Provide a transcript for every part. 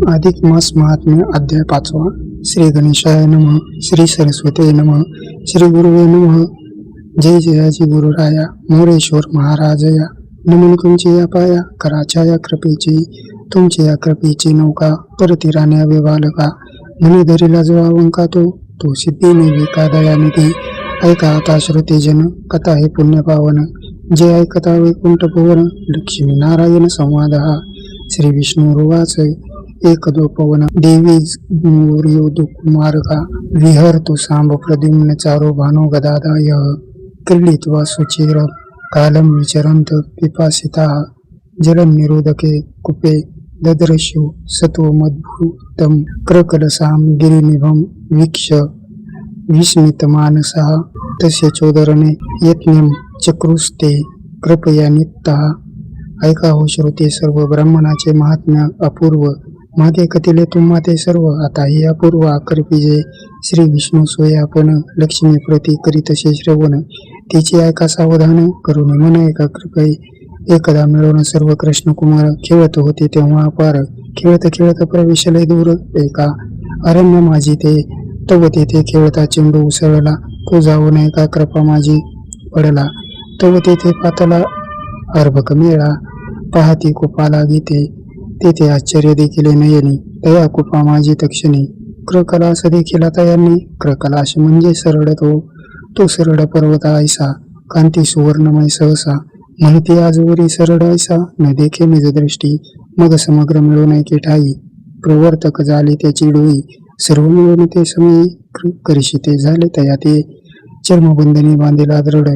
अधिक मास महात्म्य अध्याय 5. श्री गणेशाय नमः. श्री सरस्वती नमः. श्री गुरुवे नमः. जय जयाजी गुरुराया मोरेश्वर महाराजया. नमन तुमची या पाया कराच्या कृपेची, तुमची या कृपेची नौका परतीरा न्यावे बालका. म्हणे धरीला जो अवंका तो सिद्धी विका दयानिधी. ऐका आता श्रुतीजन कथा हे पुण्य पावन. जे ऐकता वैकुंठ भुवन लक्ष्मी नारायण संवाद हा. श्री विष्णू रुवाच एक दो पवन देवी कुमारका. विहर तू सांब प्रद्युम्न चारो भानो गदादाय. क्रीडित्वा सुचिर कालम विचरंत पिपासिता. जलम निरोधके कुपे ददृश्यु सत्व मद्भूतम. क्रकलसाम गिरिनिभम वीक्ष विस्मित मानसा. तस्य चोदरणे यत्न्यम चक्रुस्ते कृपया नित्ता. ऐका हो श्रोते सर्व ब्राह्मणाचे महात्म्य अपूर्व. माते कथिले तुम्हा ते सर्व. आता ही अपूर्व आकर्पिजे श्री विष्णू सोय आपण. लक्ष्मी प्रती करीतसे श्रवण. तिचे ऐका सावधान करून मन एका कृपे. एकदा मिळवून सर्व कृष्ण कुमार खेळत होते तेव्हा अपार. खेळत खेळत प्रवेशले दूर एका अरण्य माझी ते. तव तेथे खेळता चेंडू उसळला. तो जाऊन एका कृपा माझी पडला. तव तेथे पातला अर्भक मेळा. पाहती कुपाला गीते तेथे आश्चर्य देखील नयनी. तया कुपा माझी तक्षणी. क्रकलास देखील तयांनी. क्रकलाश म्हणजे सरळ तो सरळ पर्वत ऐसा. कांती सुवर्णमय सहसा. म्हणते आजवरी सरळ ऐसा. न देखे निज दृष्टी. मग समग्र मिळून ऐके ठाई. प्रवर्तक झाले त्याची डोई. सर्व मिळून ते समयी करशी ते झाले तया ते. चर्मबंधनी बांधिला दृढ.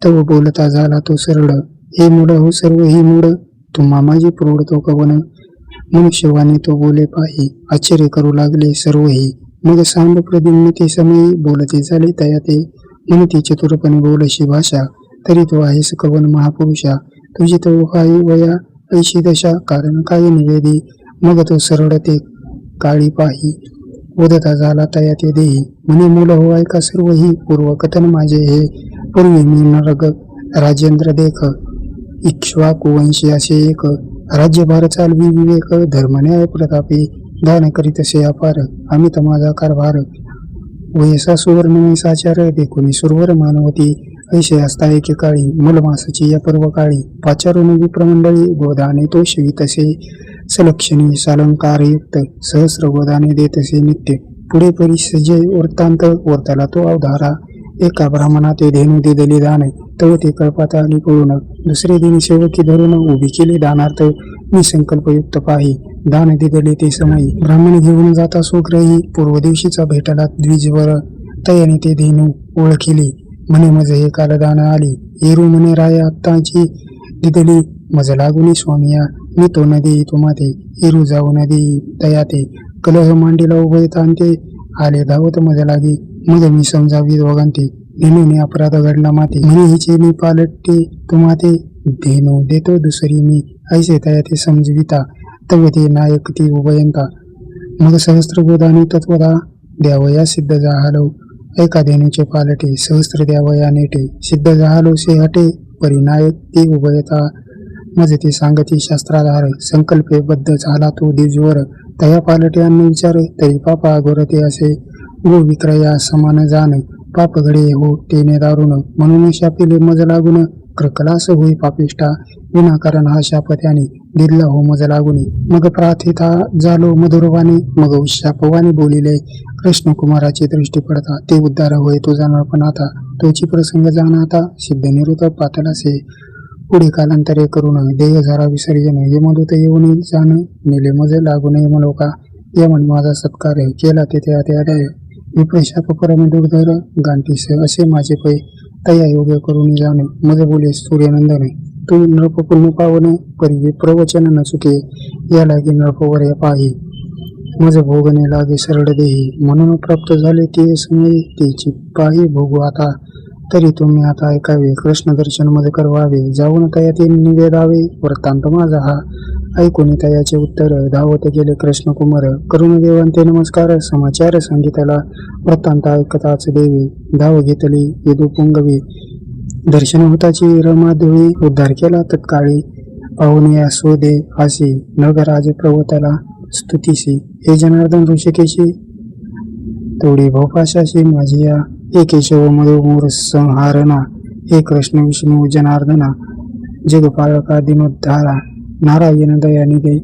तव बोलता झाला तो सरळ. हे मूढ हो सर्व ही मूढ. तुम्हा माझी प्रौढ तो कवन. मनुष्यवाणी तो बोले पाही. आश्चर्य करू लागले सर्वही. मग सांब प्रद्युम्न ते समयी बोलते झाले तया ते. म्हणती चतुरपणे बोलशी भाषा. तरी तो आहेस कवन महापुरुषा. तुझी तो हाय वया ऐशी दशा. कारण काय निवेदी. मग तो सरळ ते काळी पाही. वदता झाला तया ते देही. म्हणे मूल हो ऐका सर्व ही. पूर्व कथन माझे हे. पूर्वी मी नरग राजेंद्र देख. इक्ष्वाकु वंशी असे एक. राज्यभार चालवी विवेक. धर्मन्याय प्रतापी. दान करीतसे अपार. अमित माझा कारभार. वयसा सुवर्णमय साचार. देखुनी सुरवर मानवती. ऐसे असता एकेकाळी. मलमासाची या पर्व काळी. पाचारून विप्रमंडळी. गोदाने तो शिवितसे सलक्षणी सालंकारयुक्त. सहस्र गोदाने देतसे नित्य. पुढे परिसजे वृत्तांत. वर्तला तो अवधारा. एका ब्राह्मणा ते धेनू दिदली दान. तव ते कळपात आली पळून. दुसरे दिनी सेवकी धरून उभी केली दानार्थ. मी संकल्पयुक्त पाही. दान दिदले ते समयी. ब्राह्मण घेऊन जाता सुग्रही. पूर्व दिवशीचा भेटला द्विजवर. तयाने ते धेनू ओळखिली. म्हणे मज हे काल दान आली. येरू म्हणे राया आत्ताची दिदली. मज लागुनी स्वामिया. मी तो नदी तुम्हाते. येरू जाऊ नदी तया ते. कलह मांडीला उभय तांते. आले धावत मज लागी. मग मी समजावी दोघांते. धेनूने अपराध घडला माते. म्हणे हिचे मी पालटते तुम्हाते. धेनू देतो दुसरी मी. ऐसे तया ते समजविता. तव ते नायक ती उभयंता. मग सहस्त्र गोदानी तत्वदा. द्यावया सिद्ध जाहालो. ऐका धेनूचे पालटे. सहस्त्र द्यावया नेटे. सिद्ध जाहालो से हटे. परिनायक ती उभयता. मज ते सांगती शास्त्राधार. संकल्पे बद्ध झाला तो दिवजवर. तया पालटे अन्न विचार. तरी पापा अघोरते असे. गो विक्रया समान जाण. पाप घडे हो तेने दारुण. म्हणून शापिले मज लागून. क्रकलास होई पापिष्टा. विनाकारण हा शाप त्याने दिला हो मज लागुनी. मग प्रार्थिता झालो मधुरवाणी. मग उशापवाणी बोलिले. कृष्ण कुमाराची दृष्टी पडता. ते उद्धार होय तो जाणार पण आता. तोची प्रसंग जाणता. सिद्ध निरुत पातलासे. पुढे कालांतरे करून देह झारा विसर्जन. यमदूत येऊन जाण. नेले मज लागून यमलोका. यमन माझा सत्कार केला तेथे आदय. विप्रशाप परम दुर्धर. गांठीस असे माझे पै. तया योग्य करून जाणे. मज बोले सूर्यनंदन. तू नृप पुण्य पावन. परी प्रवचन न चुके. या लागे नृपवर या पाही. मज भोगणे लागे सरळ देही. म्हणून प्राप्त झाले ते समयी. तेची पाही भोगू आता. तरी तुम्ही आता ऐकावे. कृष्ण दर्शन मज करवावे. जाऊन तया ते निवेदावे. वृत्तांत माझा हा. ऐकून तयाचे उत्तर. धावत गेले कृष्ण कुमार. करुण देवांते नमस्कार. समाचार सांगितला. वृत्तांत ऐकताच देवी. धाव घेतली यदू पुंगवी. दर्शन होताची रमाधुळी. उद्धार केला तत्काळी. पाहुणे असो दे आसी. नगराज प्रवतला. स्तुतीसी. हे जनार्दन ऋषिकेशी तोडी भोपाशाशी माझी या. हे केशव मधुमूर संहारणा. हे कृष्ण विष्णू जनार्दना. जगपालका दिनोद्धारा. नारायण दयानिधे.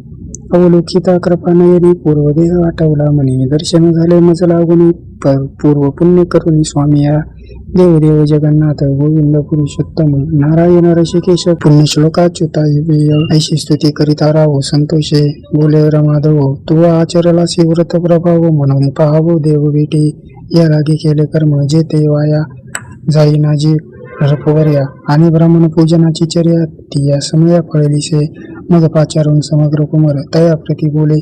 अवलोकिता कृपानयनी. पूर्वदेह आठवला मनी. दर्शन झाले मज लागुनी. पूर्व पुण्य करुणी स्वामी या. देवदेव जगन्नाथ गोविंद पुरुषोत्तम नारायण ऋषिकेश पुण्यश्लोकाच्युताय. ऐशी स्तुती करिता राहो संतोषे. बोले रमाधव तू आचरलासी व्रत प्रभाव. म्हणून पाहावो देव भेटी. या लागी केले कर्म जे ते वाया जाईना जी रपवर्या. आणि ब्राह्मण पूजनाची चर्या ती या समया फळलीसे. मग पाचारून समग्र कुमर तया प्रती बोले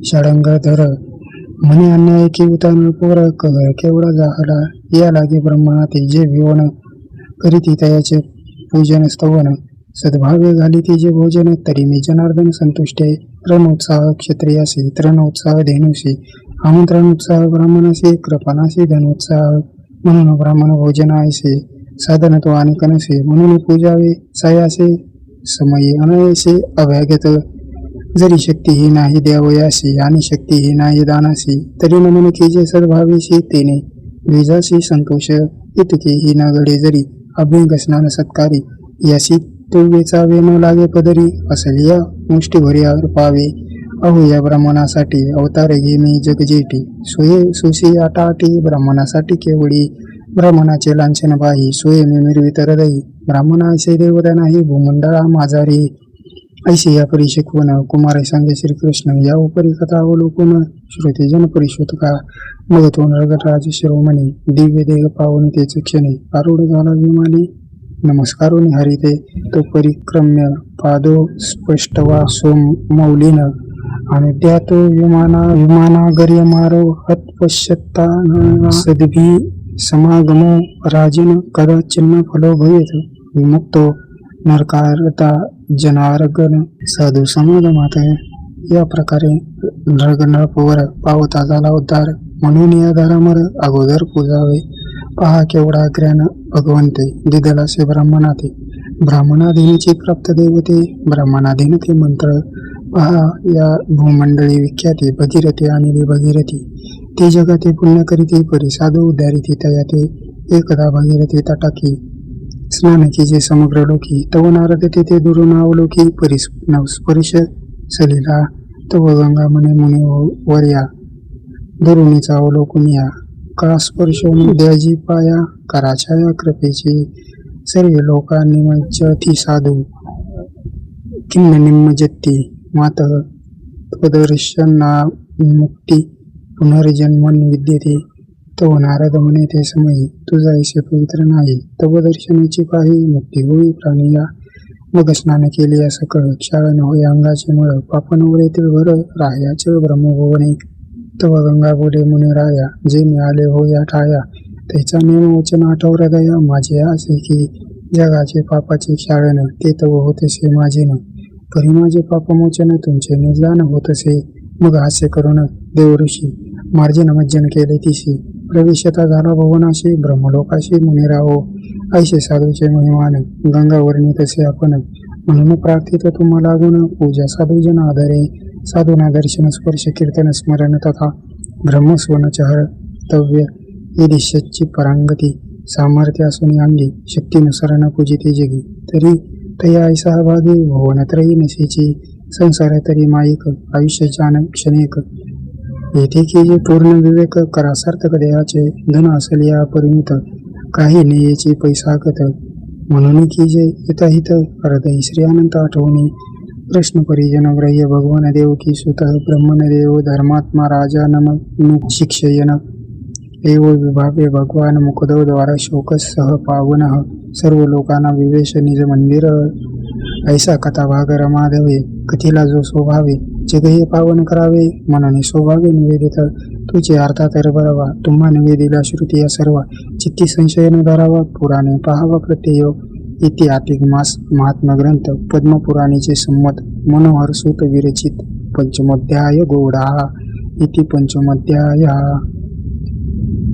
षडंगधर. म्हणे अन्याय की उतान पोर कहर केवढा जाहला. या लागे ब्रह्मणाते जे विवन करीती तयाचे पूजन स्तवन. सद्भावे घालीती जे भोजन तरी मी जनार्दन संतुष्टे. रणोत्साह क्षत्रियासी तृणोत्साह धेनुसी. आमंत्रण उत्साह ब्राह्मणासी कृपणासी धनोत्साह. म्हणून ब्राह्मण भोजनायसे साधन तो आणि कनसे. म्हणून पूजावे सायासे समयी अनयसे अभ्यागत. जरी शक्ती ही नाही द्यावयासी आणि शक्ती ही नाही दानासी. तरी नमन कीजे सद्भावीसी तेने द्विजासी संतोष. इतके ही न घडे जरी अभ्यंग स्नान सत्कारी. यासी तो वेचावे न लागे पदरी. असेल या मुष्टीभरी पावे. अहो या ब्राह्मणासाठी अवतार घे मी जगजेटी. सोये सुसी आटाटी ब्राह्मणासाठी केवडी. ब्राह्मणाचे लांछन बाही सोये मी मिरवित हृदयी. ब्राह्मणा ऐसे देवता नाही भूमंडळा माझारी. ऐसे या परी शिकवण कुमार सांगे श्रीकृष्ण. या उपरी कथा अवलोकन श्रुती जन परिशोधका. मग तो नरगटराज शिरोमणी. दिव्य देह पावन तेच क्षणी. आरूढ झाला विमानी. नमस्कारोनी हरिते तो परिक्रम्य पादो स्पष्टवा सोमौलीन. आणि त्या तो विमानागर्य मारो हतपश्यता सद्भी समागमो राजन कदाचिन्न फलो भवेत. विमुक्तो नरकारता जनार्गन साधू समागमात. या प्रकारे नरगणपवर पावता झाला उद्धार. म्हणून या दारामर अगोदर पूजावे. पहा केवढा ज्ञान भगवंते. दिदलासे ब्राह्मणाते. ब्राह्मणाधीनची प्राप्त देवते. ब्राह्मणाधीन ते मंत्र. पहा या भूमंडळी विख्याती. भगीरथी आणि भगीरथी. ते जगाते पुण्य करीती परी साधू उद्धारिती तयाते. एकदा भगीरथी तटाकी स्नान कीजे समग्र लोकी. तव नारद तेथे दुरून अवलोकी. स्पर्श सलिला तव गंगा म्हणे मुनी वर्या. दुरुणीचा अवलोकून या. का स्पर्श द्याजी पाया. कराछाया कृपेची. सर्व लोका निमज्जती साधू. किन्न निमज्जती मातः त्वदर्शना मुक्ती. पुनर्जन्मन विद्यते. तव नारद म्हणे ते समयी. तुझा ऐसे पवित्र नाही. तव दर्शनाची पाही मुक्ती होई प्राणिया. मग स्नान केले या सकळ. क्षाळन होय अंगाचे मळ. पापन उरेतील भर राह्याचे ब्रह्मभुवने. तव गंगा बोले मुनी राया. जे मी आले हो या ठाया. त्याचा नेम वचन आठव हृदया. माझे असे की जगाचे पापाचे क्षाळन. ते तव होतसे माझेन. परी माझे पापमोचन तुमचे निजान होतसे. मग हास्य करून देवऋषी मार्जन मज्जन केले तिशी. प्रवेशता झाला भुवनाशी. ब्रह्मलोकाशी मुनिराहो. ऐसे साधूचे महिमान गंगावर्णी तसे आपण. म्हणून प्रार्थित तुम्हाला लागून. पूजा साधूजन आधारे. साधूना दर्शन स्पर्श कीर्तन स्मरण तथा ब्रह्मस्वनचहर तव्य. यदिशची परांगती. सामर्थ्य असून अंगी. शक्तीनुसार न पूजिते जगी. तरी तया ऐसा भागी. भुवनत्रयी नशेची. संसार तरी माईक. आयुष्य जान क्षणिक. येथे की जे पूर्ण विवेक. करा सार्थक देहाचे. धन असेल या परिमित. काही नेयेची पैसागत. म्हणून की जे हितहित हृदय श्री अनंत आठवणी. कृष्ण परिजन ग्राह्य भगवान देवकी सुत. ब्रह्मणदेव धर्मात्मा राजा नम शिक्षयन. एव विभाव्य भगवान मुकुदो द्वारा शोक सह पावन. सर्व लोकांना विवेश निज मंदिर. ऐसा कथा भाग रमाधवे. कथीला जो स्वभावे. जग हे पावन करावे. मनाने स्वभावे निवेदित. तुझे अर्थात बरावा. तुम्हा निवेदिला श्रुती या सर्व. चित्ती संशय न धरावा. पुराणे पहावा प्रत्यय. इति आतिक मास महात्मा ग्रंथ पद्मपुराणीचे संमत. मनोहर सूत विरचित. पंचमोध्याय गौडा. इति पंचमोध्याय.